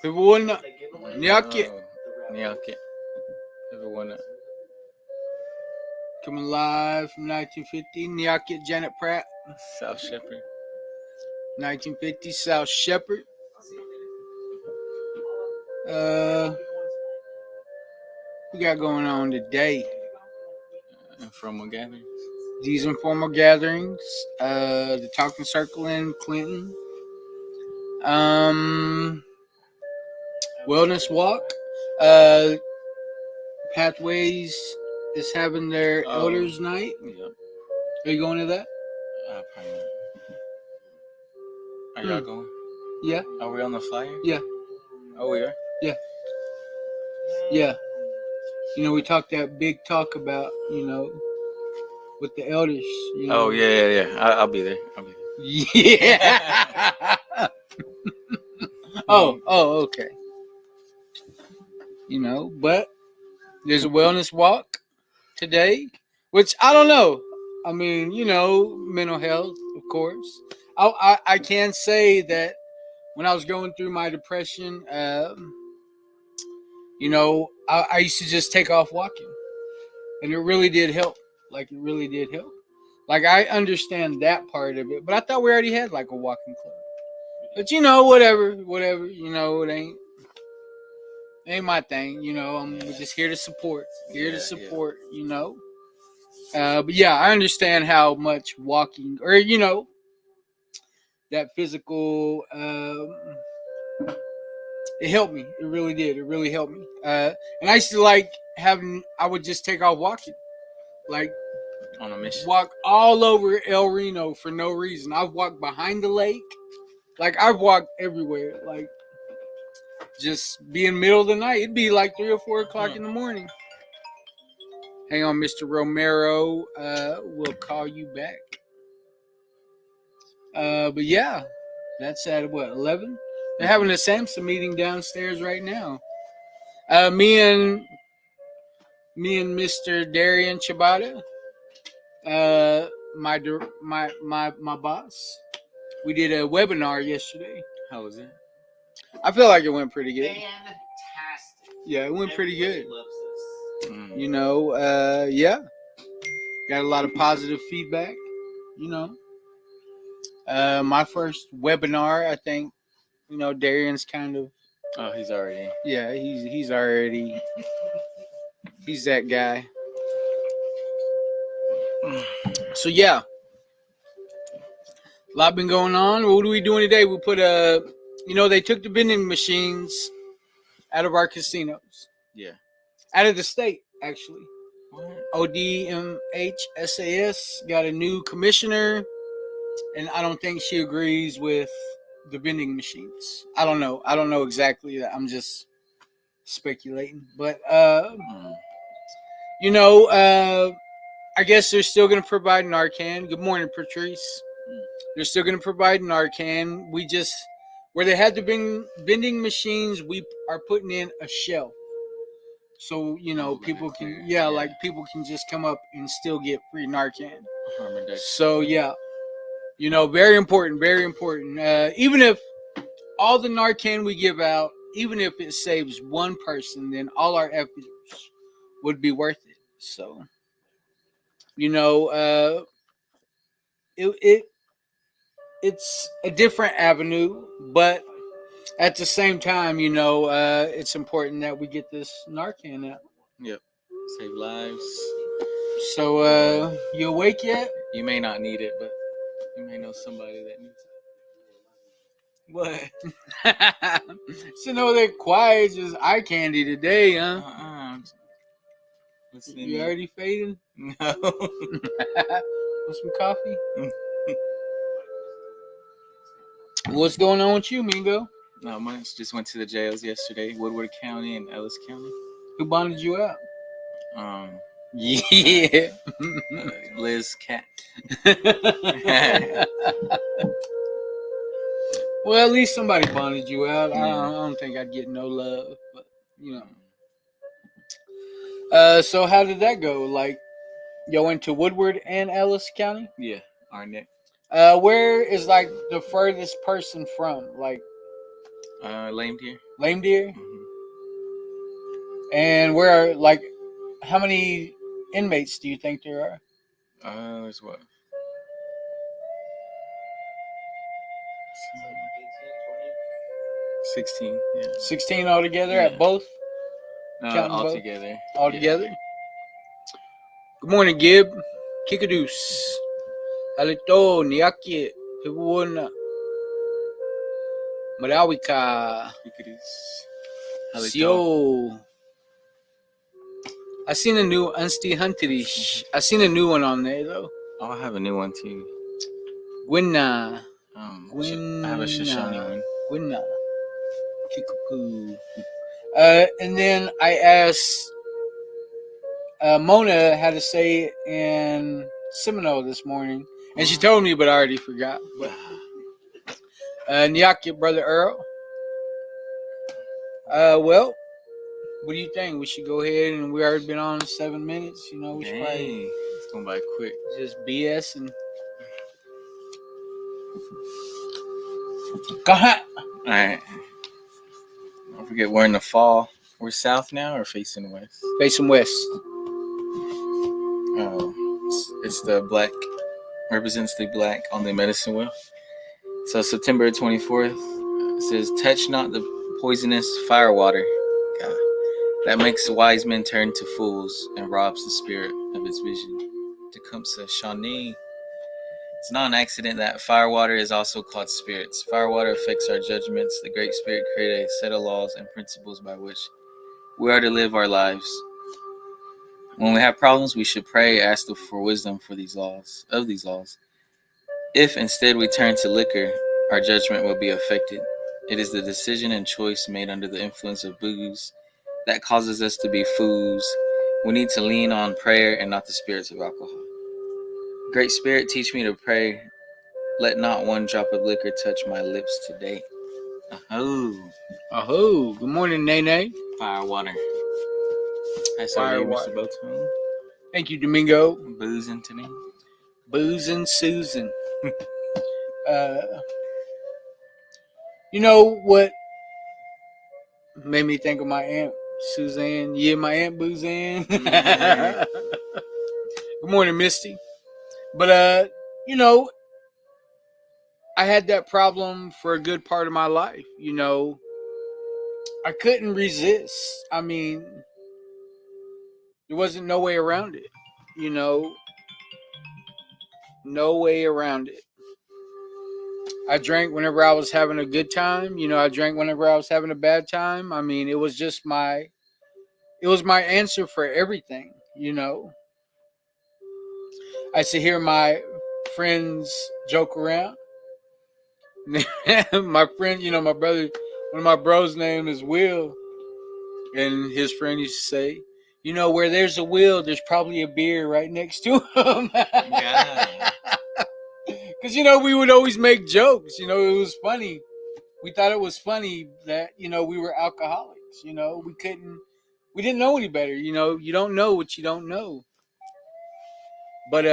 People wouldn't know. Nyaki. Nyaki. Everyone. Coming live from 1950. Nyaki Janet Pratt. South Shepherd. 1950 South Shepherd. We got going on today. Informal gatherings. These informal gatherings. The Talking Circle in Clinton. Wellness Walk. Pathways is having their Elders Night. Yep. Are you going to that? Probably not. Are y'all going? Yeah. Are we on the flyer? Yeah. Oh, we are? Yeah. Yeah. You know, we talked that big talk about, you know, with the elders. You know. Oh, yeah. I'll be there. Yeah. oh, okay. You know, but there's a wellness walk today, which I don't know. I mean, you know, mental health, of course. I can say that when I was going through my depression, you know, I used to just take off walking, and it really did help. Like, it really did help. Like, I understand that part of it, but I thought we already had like a walking club. But you know, whatever, you know, it ain't my thing. You know, I'm just here to support, you know. But yeah, I understand how much walking, or you know, that physical, it helped me. It really did. It really helped me. And I used to like I would just take off walking, like on a mission. Walk all over El Reno for no reason. I've walked behind the lake, like I've walked everywhere, like just be in the middle of the night. It'd be like 3 or 4 o'clock in the morning. Hang on, Mr. Romero. We'll call you back. But yeah, that's at what, 11? They're having a SAMHSA meeting downstairs right now. Me and Mr. Darian Chabada, my boss. We did a webinar yesterday. How was it? I feel like it went pretty good. Fantastic. Yeah, it went pretty good. Loves this. You know, yeah. Got a lot of positive feedback, you know. My first webinar, I think, you know, Darian's kind of. Oh, he's already. Yeah, he's already. He's that guy. So yeah, a lot been going on. What are we doing today? We put you know, they took the vending machines out of our casinos. Yeah. Out of the state, actually. What? ODMHSAS got a new commissioner, and I don't think she agrees with the vending machines. I don't know exactly. I'm just speculating, but you know, I guess they're still going to provide Narcan. Good morning, Patrice. They're still going to provide Narcan. We just, where they had the vending machines, we are putting in a shelf. So, you know, people can, like people can just come up and still get free Narcan. So, yeah, you know, very important, very important. Even if all the Narcan we give out, even if it saves one person, then all our efforts would be worth it. So, you know, it's a different avenue, but at the same time, you know, it's important that we get this Narcan out. Yep. Save lives. So, you awake yet? You may not need it, but you may know somebody that needs it. What? So, no, they're quiet. Just eye candy today, huh? You already fading? No. Want some coffee? What's going on with you, Mingo? Not much. Just went to the jails yesterday, Woodward County and Ellis County. Who bonded you out? Yeah. Liz Cat. Well, at least somebody bonded you out. I don't think I'd get no love, but you know. So how did that go? Like, y'all went to Woodward and Ellis County? Yeah, Arnett. Where is like the furthest person from? Like, Lame deer. Lame deer. Mm-hmm. And where are, like, how many inmates do you think there are? There's what? 16. Yeah. 16 altogether Yeah. at both? Counting All both? together. All together? Good morning, Gib. Kikadus. Halito, Niaki, Pibuana, Marawika, Sio. I seen a new Unsti Hunterish. I seen a new one on there though. Oh, I have a new one too. Gwinna. I have a SHAWNEE one. Gwinna. Kickapoo. And then I asked Mona how to say it in Seminole this morning. And she told me, but I already forgot. But Nyaki, Brother Earl. Well, what do you think? We should go ahead, and we already been on 7 minutes. You know, we should probably it's going by quick. just BS and go ahead. All right. Don't forget, we're in the fall. We're south now or facing west? Facing west. It's the black, represents the black on the medicine wheel. So September 24th, it says, touch not the poisonous firewater. God. That makes wise men turn to fools and robs the spirit of its vision. Tecumseh, SHAWNEE. It's not an accident that firewater is also called spirits. Firewater affects our judgments. The Great Spirit created a set of laws and principles by which we are to live our lives. When we have problems, we should pray, ask for wisdom for these laws. If instead we turn to liquor, our judgment will be affected. It is the decision and choice made under the influence of booze that causes us to be fools. We need to lean on prayer and not the spirits of alcohol. Great Spirit, teach me to pray. Let not one drop of liquor touch my lips today. Aho. Good morning, Nene. Firewater. That's our Mr. Botone. Thank you, Domingo. Boozing today. Boozing Susan. You know what made me think of my Aunt Suzanne? Yeah, my Aunt Boozanne. Yeah. Good morning, Misty. But, you know, I had that problem for a good part of my life. You know, I couldn't resist. I mean, there wasn't no way around it. You know, no way around it. I drank whenever I was having a good time. You know, I drank whenever I was having a bad time. I mean, it was just it was my answer for everything, you know. I used to hear my friends joke around. My friend, you know, my brother, one of my bros' name is Will. And his friend used to say, you know, where there's a will, there's probably a beer right next to him. Yeah. Because, you know, we would always make jokes. You know, it was funny. We thought it was funny that, you know, we were alcoholics. You know, we didn't know any better. You know, you don't know what you don't know. But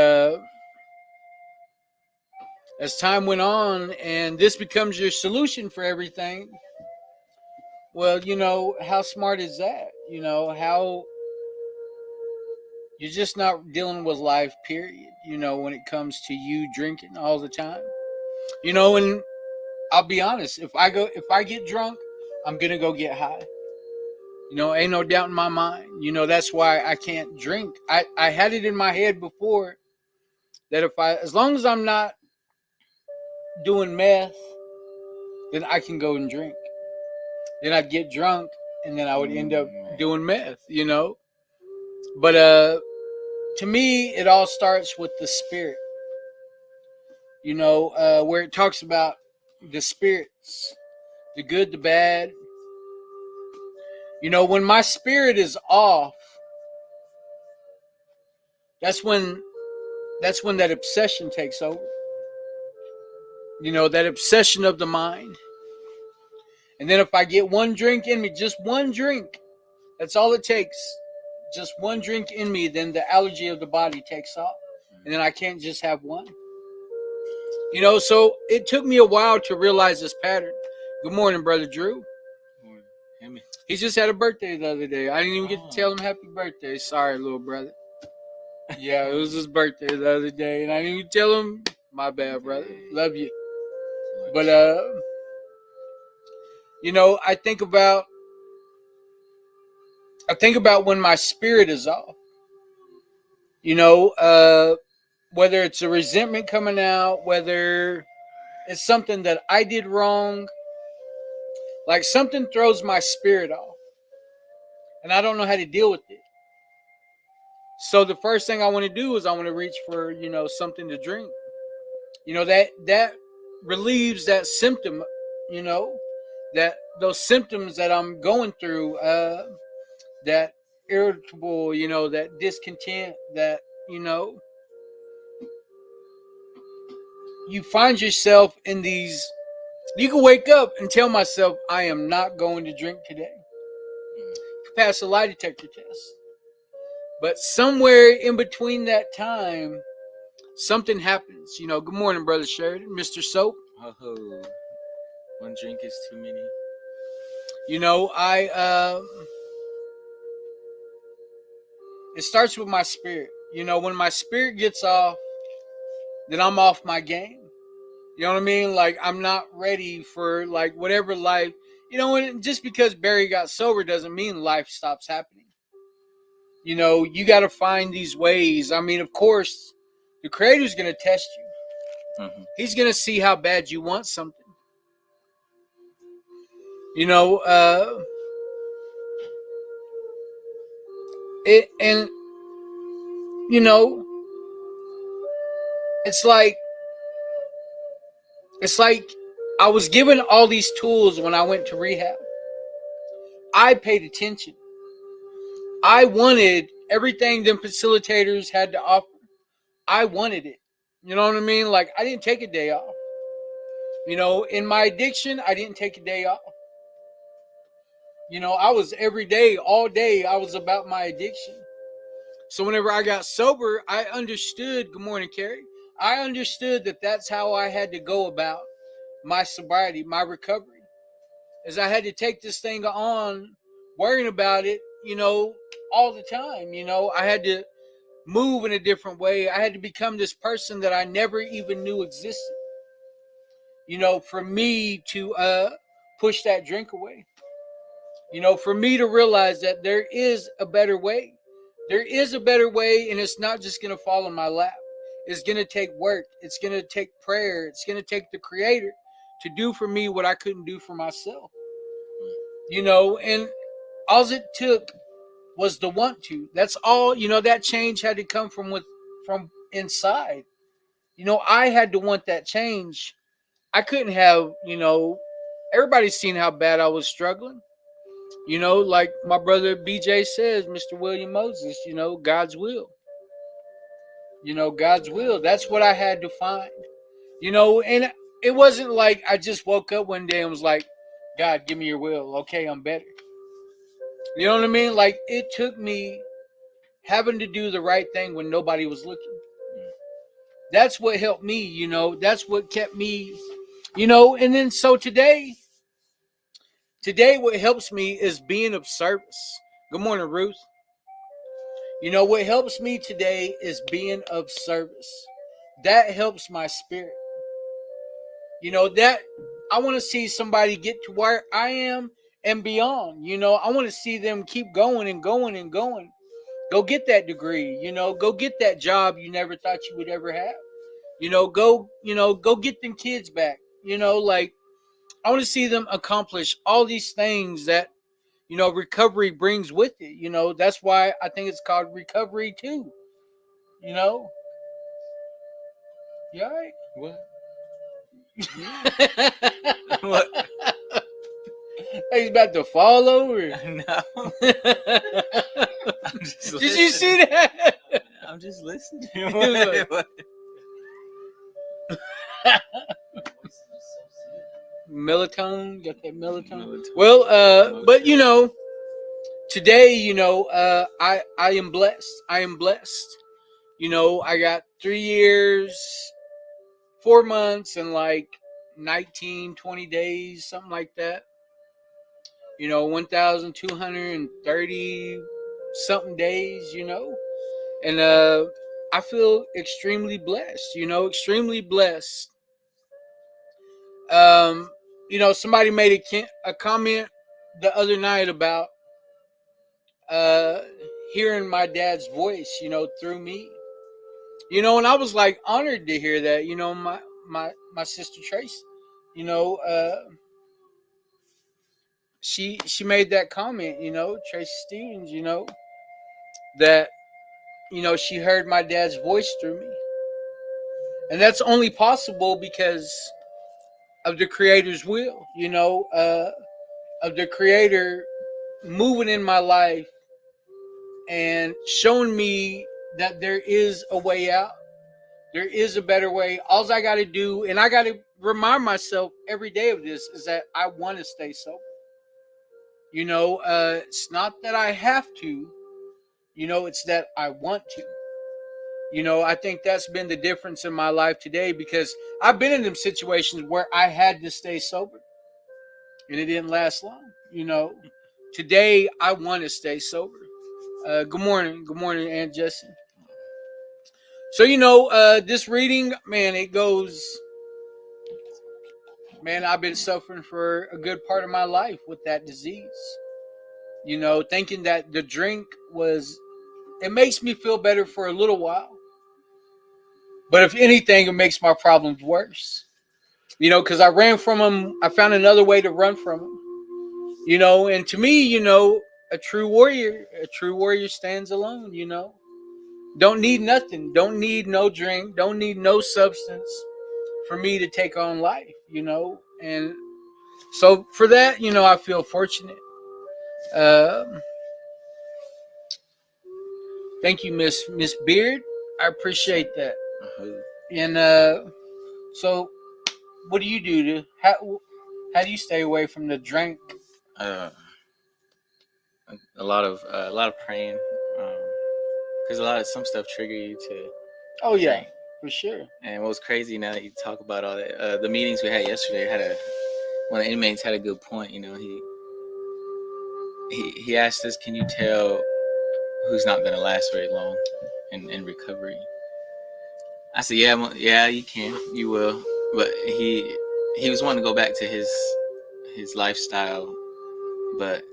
as time went on and this becomes your solution for everything, well, you know, how smart is that? You know, how you're just not dealing with life, period. You know, when it comes to you drinking all the time. You know, and I'll be honest, if I get drunk, I'm gonna go get high. You know, ain't no doubt in my mind. You know, that's why I can't drink. I had it in my head before that as long as I'm not doing meth, then I can go and drink. Then I'd get drunk and then I would end up doing meth, you know. But to me, it all starts with the spirit. You know, where it talks about the spirits, the good, the bad. You know, when my spirit is off, that's when that obsession takes over. You know, that obsession of the mind. And then if I get one drink in me, just one drink, that's all it takes. Just one drink in me, then the allergy of the body takes off. And then I can't just have one. You know, so it took me a while to realize this pattern. Good morning, Brother Drew. Him. He just had a birthday the other day. I didn't even get to tell him happy birthday. Sorry, little brother. Yeah, it was his birthday the other day, and I didn't even tell him. My bad, brother. Love you. But you know, I think about when my spirit is off. You know, whether it's a resentment coming out, whether it's something that I did wrong, like something throws my spirit off, and I don't know how to deal with it. So the first thing I want to do is I want to reach for, you know, something to drink. You know, that relieves that symptom, you know, that those symptoms that I'm going through, that irritable, you know, that discontent, that, you know, you find yourself in these, you can wake up and tell myself, I am not going to drink today. Pass a lie detector test. But somewhere in between that time, something happens. You know, good morning, Brother Sheridan, Mr. Soap. Oh, one drink is too many. You know, it starts with my spirit. You know, when my spirit gets off, then I'm off my game. You know what I mean? Like, I'm not ready for, like, whatever life, you know, and just because Barry got sober doesn't mean life stops happening. You know, you got to find these ways. I mean, of course, the Creator's going to test you. Mm-hmm. He's going to see how bad you want something. You know, and, you know, it's like I was given all these tools when I went to rehab. I paid attention. I wanted everything them facilitators had to offer. I wanted it. You know what I mean? Like, I didn't take a day off. You know, in my addiction, I didn't take a day off. You know, I was every day, all day, I was about my addiction. So whenever I got sober, I understood, good morning, Carrie. I understood that that's how I had to go about my sobriety, my recovery. Is I had to take this thing on, worrying about it, you know, all the time. You know, I had to move in a different way. I had to become this person that I never even knew existed. You know, for me to push that drink away. You know, for me to realize that there is a better way. There is a better way, and it's not just going to fall in my lap. It's going to take work. It's going to take prayer. It's going to take the Creator to do for me what I couldn't do for myself. You know, and all it took was the want to. That's all. You know, that change had to come from inside. You know, I had to want that change. I couldn't have, you know, everybody's seen how bad I was struggling. You know, like my brother BJ says, Mr. William Moses, you know, God's will. You know, God's will. That's what I had to find. You know, and it wasn't like I just woke up one day and was like, God, give me your will. Okay, I'm better. You know what I mean? Like, it took me having to do the right thing when nobody was looking. That's what helped me, you know. That's what kept me, you know. And then so today what helps me is being of service. Good morning, Ruth. You know, what helps me today is being of service. That helps my spirit. You know, that I want to see somebody get to where I am and beyond. You know, I want to see them keep going and going and going. Go get that degree, you know, go get that job you never thought you would ever have. You know, go get them kids back. You know, like, I want to see them accomplish all these things that, you know, recovery brings with it. You know, that's why I think it's called recovery too. You know? You all right? What? What? He's about to fall over. No. Did you see that? I'm just listening. What? Melatonin, got that melatonin. Well, but you know, today, you know, I am blessed. I am blessed. You know, I got 3 years, 4 months, and like 19, 20 days, something like that. 1,230 something days, and I feel extremely blessed, extremely blessed. Somebody made a comment the other night about uh, hearing my dad's voice, through me, and I was like honored to hear that, my sister Trace, you know, uh, she made that comment, Tracy Stevens, that she heard my dad's voice through me, and that's only possible because of the Creator's will, of the Creator moving in my life and showing me that there is a way out. There is a better way. All I got to do, and I got to remind myself every day of this, is that I want to stay sober. It's not that I have to, it's that I want to. I think that's been the difference in my life today, because I've been in them situations where I had to stay sober and it didn't last long. Today I want to stay sober. Good morning, Aunt Jessie. So this reading, man, it goes. Man, I've been suffering for a good part of my life with that disease. Thinking that the drink it makes me feel better for a little while. But if anything, it makes my problems worse. Because I ran from them. I found another way to run from them. And to me, a true warrior stands alone, Don't need nothing. Don't need no drink. Don't need no substance for me to take on life, And so for that, I feel fortunate. Thank you, Miss Beard. I appreciate that. And so, what do you do how do you stay away from the drink? A lot of praying, because some stuff trigger you to. Oh yeah, drink. For sure. And what was crazy, now that you talk about all that, the meetings we had yesterday one of the inmates had a good point. He asked us, "Can you tell who's not going to last very long in recovery?" I said, "Yeah, you can, you will." But he was wanting to go back to his lifestyle, but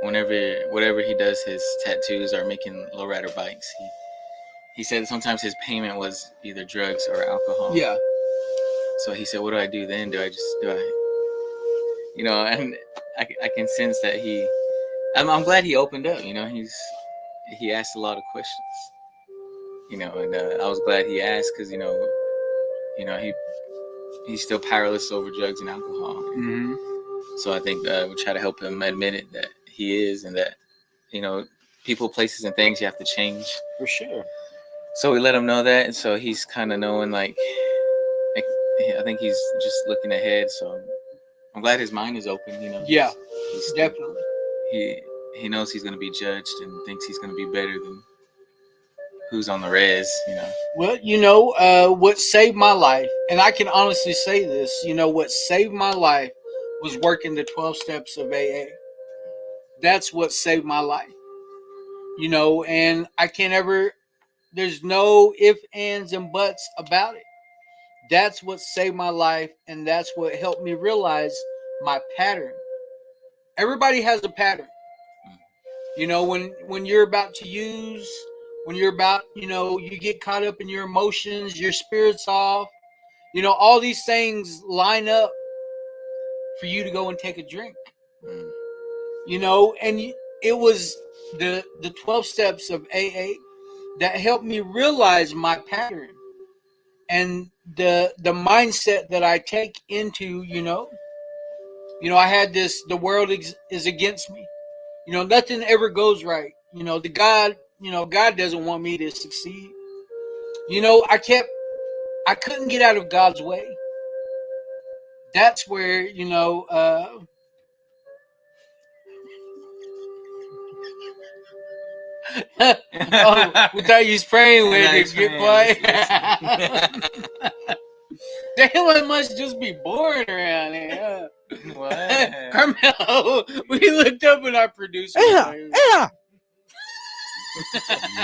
whatever he does, his tattoos or making lowrider bikes, he said sometimes his payment was either drugs or alcohol. Yeah. So he said, "What do I do then? Do I?" And I can sense that I'm glad he opened up. He asked a lot of questions. And I was glad he asked, because he's still powerless over drugs and alcohol. Mm-hmm. So I think we try to help him admit it, that he is, and that people, places, and things you have to change. For sure. So we let him know that, and so he's kind of knowing, like, I think he's just looking ahead. So I'm glad his mind is open. Yeah, he's definitely. He knows he's going to be judged and thinks he's going to be better than who's on the res. Well, what saved my life, and I can honestly say this, what saved my life was working the 12 steps of AA. That's what saved my life. And I can't ever. There's no ifs, ands, and buts about it. That's what saved my life, and that's what helped me realize my pattern. Everybody has a pattern. When you're about to use, when you're about, you get caught up in your emotions, your spirit's off, all these things line up for you to go and take a drink. And it was the 12 steps of AA that helped me realize my pattern and the mindset that I take into, I had this, the world is against me. Nothing ever goes right. God doesn't want me to succeed. I couldn't get out of God's way. That's where, oh, we thought you was praying with it, good boy. They must just be bored around here. What? Carmelo, we looked up in our producer. Yeah, thing. yeah.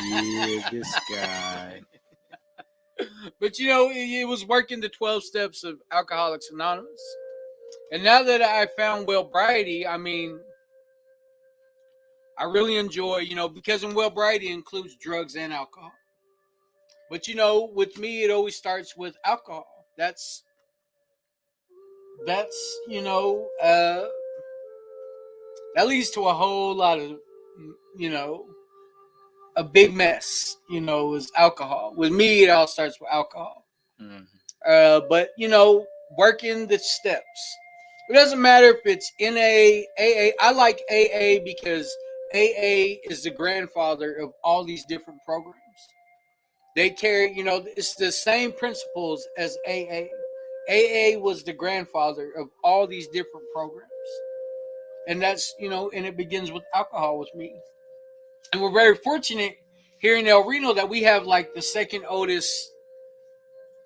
Yeah, this guy. But you know, it was working the 12 steps of Alcoholics Anonymous. And now that I found Wellbriety, I mean, I really enjoy, you know, because in Wellbriety includes drugs and alcohol. But you know, with me, it always starts with alcohol. That's you know, that leads to a whole lot of, you know, a big mess. You know, is alcohol. With me, it all starts with alcohol. Mm-hmm. But you know, working the steps. It doesn't matter if it's NA, AA. I like AA because AA is the grandfather of all these different programs. They carry, you know, it's the same principles as AA. AA was the grandfather of all these different programs. And that's, you know, and it begins with alcohol with me. And we're very fortunate here in El Reno that we have like the second oldest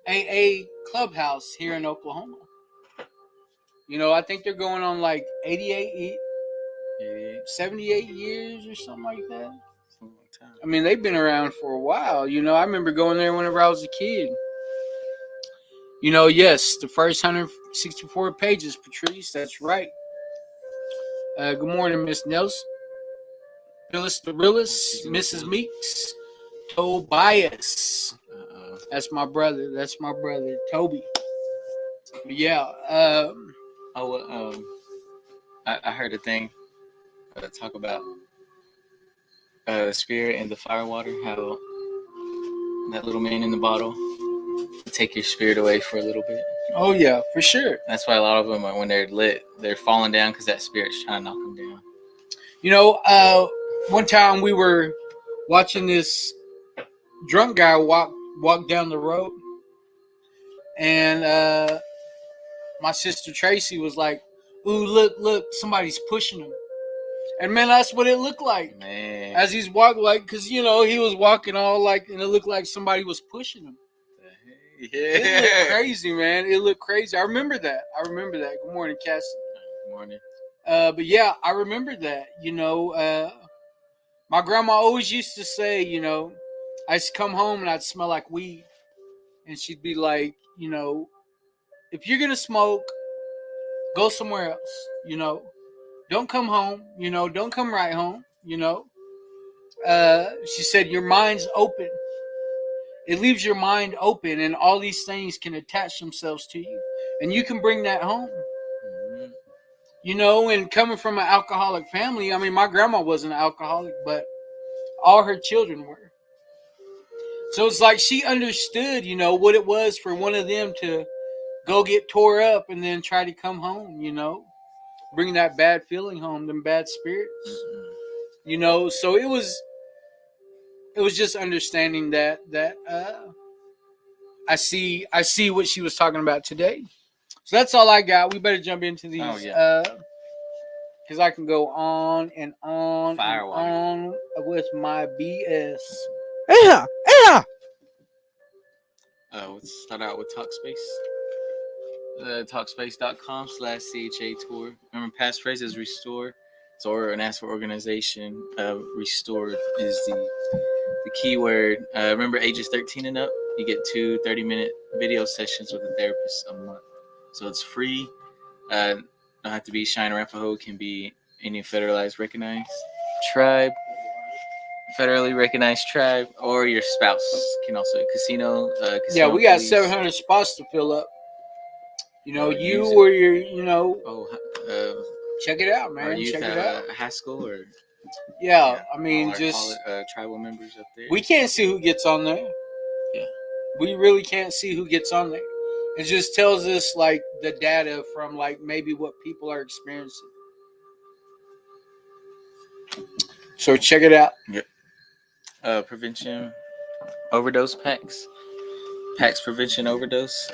AA clubhouse here in Oklahoma. You know, I think they're going on like 88, 78 years or something like that. I mean, they've been around for a while. You know, I remember going there whenever I was a kid. You know, yes, the first 164 pages, Patrice. That's right. Good morning, Miss Nelson. Phyllis the Realist, Mrs. Meeks, Tobias. That's my brother. That's my brother, Toby. But yeah. I heard a thing talk about the spirit and the firewater, how that little man in the bottle will take your spirit away for a little bit. Oh, yeah, for sure. That's why a lot of them, when they're lit, they're falling down because that spirit's trying to knock them down. You know, one time we were watching this drunk guy walk down the road, and my sister Tracy was like, "Ooh, look, somebody's pushing him." And man, that's what it looked like. Man. As he's walking, like, because you know he was walking all like, and it looked like somebody was pushing him. Yeah. It looked crazy, man. It looked crazy. I remember that. Good morning, Cassie. Good morning. But yeah, I remember that. You know, my grandma always used to say, you know, I used to come home and I'd smell like weed, and she'd be like, you know, if you're gonna smoke, go somewhere else. You know, don't come home. You know, don't come right home. You know, she said your mind's open. It leaves your mind open, and all these things can attach themselves to you, and you can bring that home. Mm-hmm. You know, and coming from an alcoholic family, I mean, my grandma wasn't an alcoholic, but all her children were. So it's like she understood, you know, what it was for one of them to go get tore up and then try to come home, you know, bring that bad feeling home, them bad spirits, you know. So it was just understanding that I see what she was talking about today. So that's all I got. We better jump into these. Oh, yeah. Because I can go on and on Firewater. and on with my BS. Yeah, yeah. Let's start out with Talkspace. Talkspace.com/CHA tour. Remember, past phrases restore. So, and ask for organization. Restored is the key word. Remember, ages 13 and up, you get 2 30-minute video sessions with a therapist a month. So it's free. Don't have to be Cheyenne Arapaho. It can be any federally recognized tribe, or your spouse can also casino. Yeah, we got police. 700 spots to fill up. You know, Or you use it. or your, you know, Oh, check it out, our man. youth Check have it out. a Haskell or Yeah, I mean, all our just tribal members up there. we can't see who gets on there. Yeah. We really can't see who gets on there. It just tells us like the data from like maybe what people are experiencing. So check it out. Prevention overdose packs. Packs prevention overdose.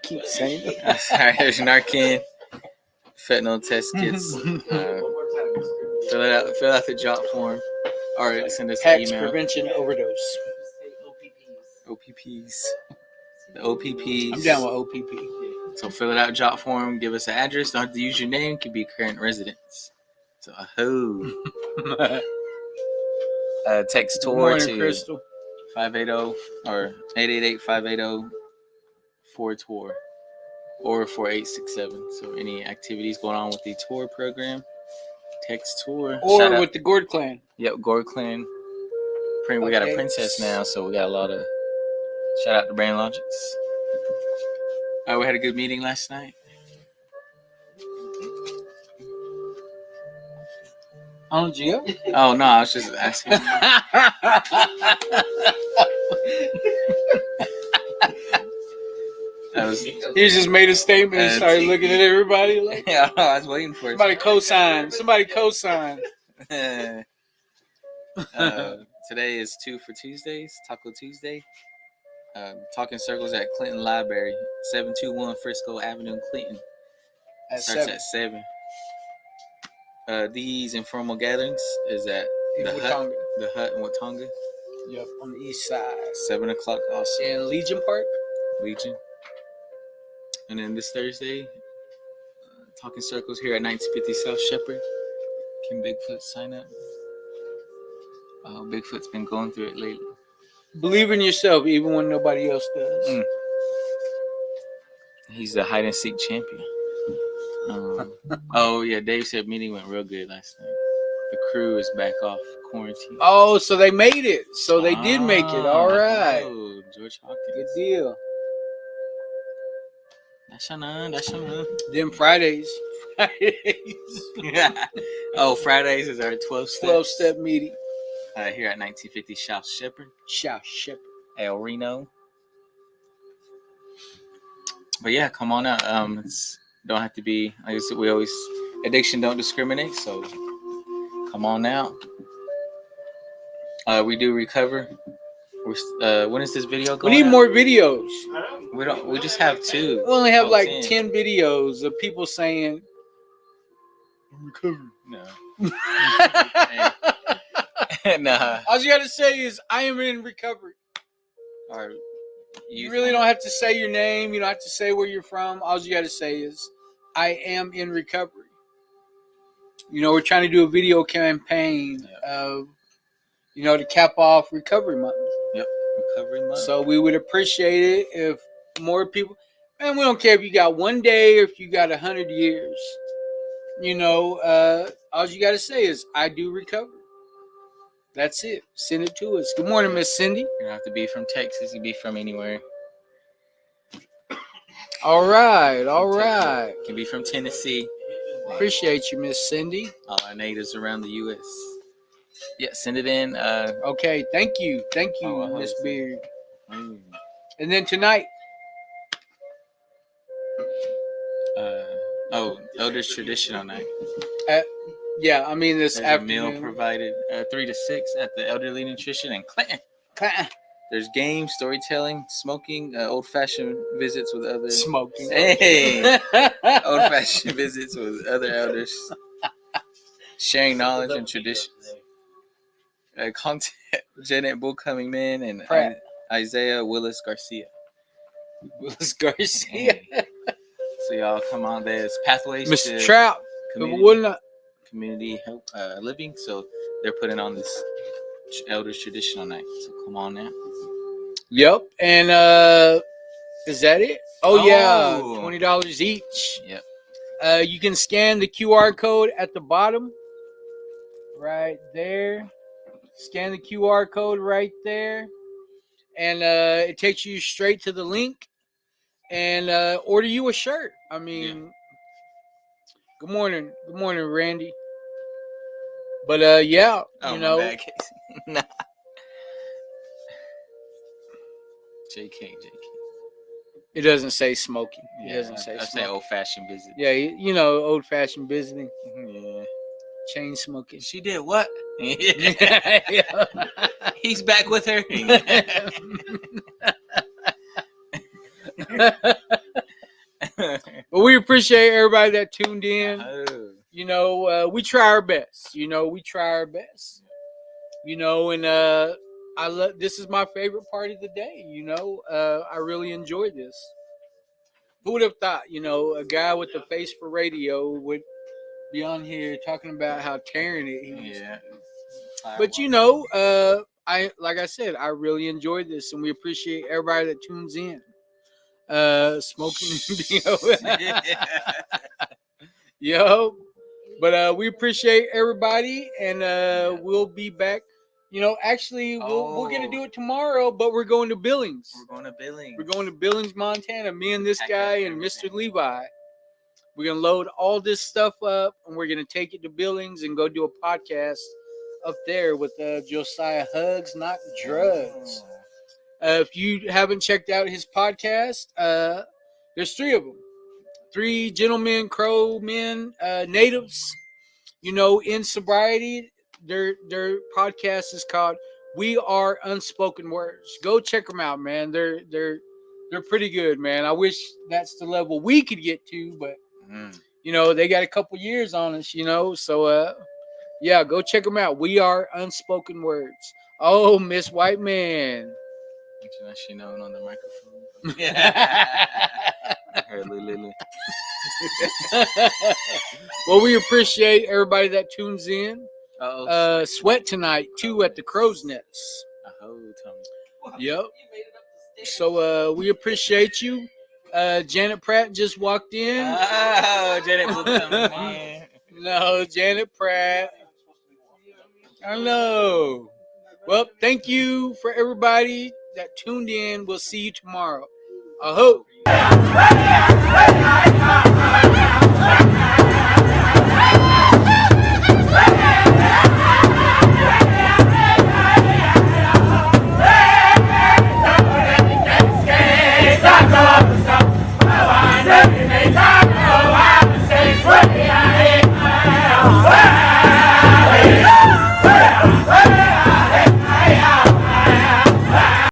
Keep saying it. Sorry, there's Narcan, fentanyl test kits. Fill out the jot form, or send us an Tax email. prevention overdose. OPPs. the OPPs. I'm down with OPP. So fill it out, jot form, give us an address. Don't have to use your name. Could be current residents. So text Good tour morning, to Crystal. 580 or 888-580-4TOUR or 4867. So any activities going on with the tour program, text tour. Or Shout out- with the Gord clan. Yep, Gore Clan. We got a Updates. princess now, so we got a lot of shout out to Brand Logics. We had a good meeting last night. On Geo? Oh no, I was just asking. He just made a statement and started looking at everybody like, Yeah, I was waiting for it. somebody co-sign. Somebody co-sign. Today is 2 for Tuesdays, Taco Tuesday. Talking Circles at Clinton Library, 721 Frisco Avenue, Clinton. Starts at 7. These informal gatherings is at the hut in Watonga. Yep, on the east side. 7 o'clock also. In Legion Park. Legion. And then this Thursday, Talking Circles here at 1950 South Shepherd. Can Bigfoot sign up? Bigfoot's been going through it lately. Believe in yourself even when nobody else does. He's the hide and seek champion. Oh yeah, Dave said meeting went real good last night. The crew is back off quarantine. Oh, so they made it. So they did make it. All right. Oh, George Hawkins. Good deal. That's enough. Then Fridays. Oh, Fridays is our 12 steps. 12-step meeting. Here at 1950 South Shepherd. South Shepherd. El Reno. But yeah, come on out. It's don't have to be. I guess we always addiction don't discriminate. So come on out. We do recover. When is this video going? We need more videos. We don't. We just have 2. We only have Oh, like 10. 10 videos of people saying, "I'm recovering." No. Nah. All you got to say is, "I am in recovery." Or You really don't have to say your name. You don't have to say where you're from. All you got to say is, "I am in recovery." You know, we're trying to do a video campaign of, to cap off Recovery Month. Yep, Recovery Month. So we would appreciate it if more people, and we don't care if you got 1 day or if you got 100 years. All you got to say is, "I do recover." That's it. Send it to us. Good morning, Miss Cindy. You don't have to be from Texas. You can be from anywhere. All right. All right. You can be from Tennessee. Appreciate you, Miss Cindy. All our natives around the U.S. Yeah, send it in. Okay. Thank you. Thank you, Miss Beard. And then tonight. Elders Traditional Night. Yeah, I mean this There's afternoon. a meal provided 3 to 6 at the Elderly Nutrition in Clinton. There's games, storytelling, smoking, old-fashioned visits with other Smoking. Hey, old-fashioned visits with other elders, sharing knowledge and traditions. Content: Janet Bullcoming Men and Isaiah Willis Garcia. Willis Garcia. So y'all come on. There's pathways Mr. to Trout. community help living. So they're putting on this Elders Traditional Night. So come on now. Yep. And is that it? Oh yeah, $20 each. Yep. You can scan the QR code at the bottom, right there. Scan the QR code right there, and it takes you straight to the link, and order you a shirt. I mean, Good morning, Randy. But yeah, my bad, Casey. Nah. JK. It doesn't say smoking. It Yeah, doesn't say I smoking. say old-fashioned visit. Yeah, old-fashioned visiting, Yeah. chain smoking. She did what? Yeah. He's back with her. But we appreciate everybody that tuned in. Oh. We try our best. We try our best. And I love. This is my favorite part of the day. I really enjoy this. Who would have thought? A guy with a face for radio would be on here talking about how tearing it he is. Yeah. But I like I said, I really enjoyed this, and we appreciate everybody that tunes in. Smoking, yo. But we appreciate everybody, and we'll be back. Actually, we're gonna do it tomorrow, but we're going to Billings. We're going to Billings. We're going to Billings, Montana. Me and this Pack guy up and Mr. everything. Levi. We're gonna load all this stuff up, and we're gonna take it to Billings and go do a podcast up there with Josiah Hugs, Not Drugs. If you haven't checked out his podcast, there's 3 of them. 3 gentlemen, crow men, natives. In sobriety. Their podcast is called "We Are Unspoken Words." Go check them out, man. They're pretty good, man. I wish that's the level we could get to, but they got a couple years on us, So yeah, go check them out. We Are Unspoken Words. Oh, Miss White Man. She known on the microphone. Yeah. Her Lily. Well, we appreciate everybody that tunes in. Oh, Sweat tonight too at the Crow's Nest. Tommy. Yep. So we appreciate you. Janet Pratt just walked in. Oh, Janet will come in. No, Janet Pratt. I know. Well, thank you for everybody that tuned in. We'll see you tomorrow. I hope.